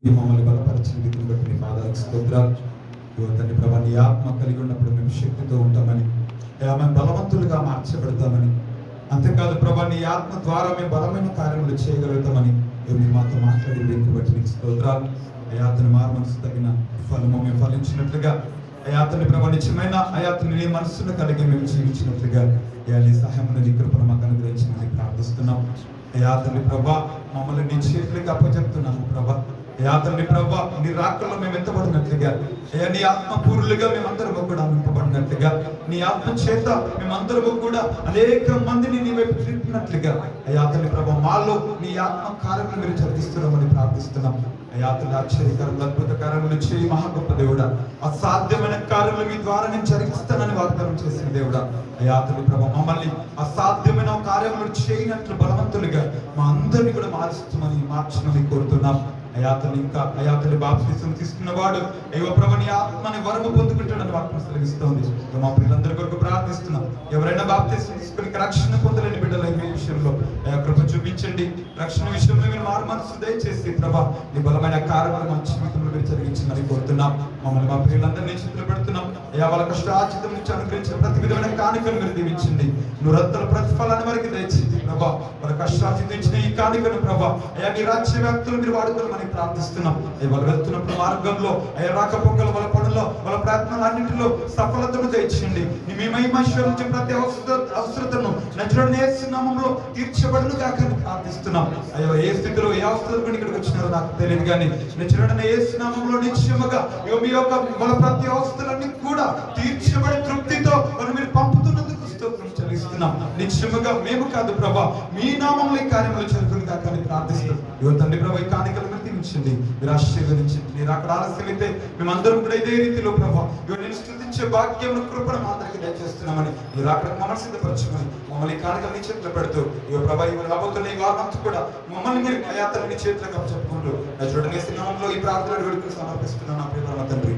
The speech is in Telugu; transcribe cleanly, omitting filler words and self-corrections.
మమ్మల్ని బలపరిచిన విధిని బట్టి నీ పాదాలకు స్తోత్రాలు. యువతని ప్రభా నీ ఆత్మ కలిగి ఉన్నప్పుడు మేము శక్తితో ఉంటామని, మేము బలవంతులుగా మార్చబడతామని, అంతేకాదు ప్రభా నీ ఆత్మ ద్వారా మేము బలమైన కార్యములు చేయగలుగుతామని మీరు మాతో మాట్లాడి విధిని బట్టి నీకు స్తోత్రాలు. అయాతని మారు మనసు తగిన ఫలము మేము ఫలించినట్లుగా, అయాతని ప్రభా నిజమైన అయాతని నీ మనస్సును కలిగి మేము జీవించినట్లుగా నీ సహాయమును నీ కృపను మాకు అనుగ్రహించమని ప్రార్థిస్తున్నాం. అయాతని ప్రభా మమ్మల్ని నీ చేతులకు అప్పచెప్తున్నాము ప్రభా. యాత్రని ప్రభా నీ రాకల్లో మేము ఎత్తబడినట్లుగా, నీ ఆత్మ పూర్లుగా మేమందరము కూడా నింపబడినట్లుగా, నీ ఆత్మ చేత మేమందరము కూడా అనేక మందిని నీ వైపు తిప్పినట్లుగా యాత్రని ప్రభా మాలో నీ ఆత్మ కార్యములు మీరు జరిగిస్తున్నామని ప్రార్థిస్తున్నాం. యాత్రలు ఆశ్చర్యకరములు అద్భుత కార్యములు చేయి మహా గొప్ప దేవుడా. అసాధ్యమైన కార్యములు మీ ద్వారా నేను జరిగిస్తానని వాగ్దానం చేసిన దేవుడా. యాత్రని ప్రభా మమ్మల్ని అసాధ్యమైన కార్యములు చేయనట్లు బలవంతులుగా మా అందరినీ కూడా మార్చమని కోరుతున్నాం. అయాతలు ఇంకా అయాతలు బాప్తిసం తీసుకున్నవాడు ప్రభు నీ ఆత్మని వరము పొందుకుంటాడని వాక్యం సెలవిస్తోంది. మా పిల్లలందరి కొరకు ప్రార్థిస్తున్నాం. ఎవరైనా బాప్తిసం తీసుకుని రక్షణ పొందలేని బిడ్డలు ఈ విషయంలో కృప చూపించండి. రక్షణ విషయంలో మీరు మారు మనసు దయచేసి ప్రభా నీ బలమైన కార్యములు మా జీవితంలో మీరు జరిగించమని కోరుతున్నాం. మమ్మల్ని మా పిల్లలందరినీ చేతులు పెడుతున్నాం. వాళ్ళ కష్టార్జితం నుంచి అనుగ్రహించిన ప్రతి విధమైన కానుకను మీరు దీవించండి. నువ్వు ప్రతిఫలాన్ని వారికి దయచేసి ప్రభా. వాళ్ళ కష్టార్జితం ఈ కానుకను ప్రభా నీ రాజ్య వ్యాప్తులు మీరు వాడుకోమని ప్రార్థిస్తున్నాం. వాళ్ళు వెళ్తున్నప్పుడు మార్గంలో రాకపోకల వాళ్ళ పనుల్లో వాళ్ళ ప్రయత్నాలన్నింటిలో సఫలతను దయచేయండి. మీ మహిమేశ్వరించి ప్రతి అవసరతను నజరుడైన యేసు నామములో తీర్చబడును గాక అని ప్రార్థిస్తున్నాం. ఏ స్థితిలో ఏ అవసరం ఇక్కడికి వచ్చినారో నాకు తెలియదు కానీ నజరుడైన యేసు నామములో నిశ్చయముగా మీ యొక్క వాళ్ళ ప్రతి అవసరాలన్నీ కూడా తీర్చబడి తృప్తితో వాళ్ళు మీరు పంపుతున్నందుకు స్తోత్రం చెల్లిస్తున్నాం. నిశ్చయముగా మేము కాదు ప్రభా మీ నామంలో ఈ కార్యములు జరుగుతుంది కాక అని ప్రార్థిస్తాం. తండ్రి ప్రభా ఈ కానుకలు దీవించండి, మీరు ఆశీర్వదించండి. మీరు అక్కడ ఆలస్యమైతే మేమందరం కూడా ఇదే రీతిలో ప్రభా నేను స్తుతించే భాగ్యం కృపను అందరికీ దయచేస్తున్నామని మీరు అక్కడ మమ్మల్ని సిద్ధపరచమని మమ్మల్ని కానుకలు నీ చేతిలో పెడుతూ ప్రభా ఇవి రాబోతున్న ఈ వారంతా కూడా మమ్మల్ని మీరు అయాతలు నీ చేతులకు చెప్పుకుంటూ చూడండి నామంలో ఈ ప్రార్థన వేడుకలు సమర్పిస్తున్నాను నా ప్రియ తండ్రి.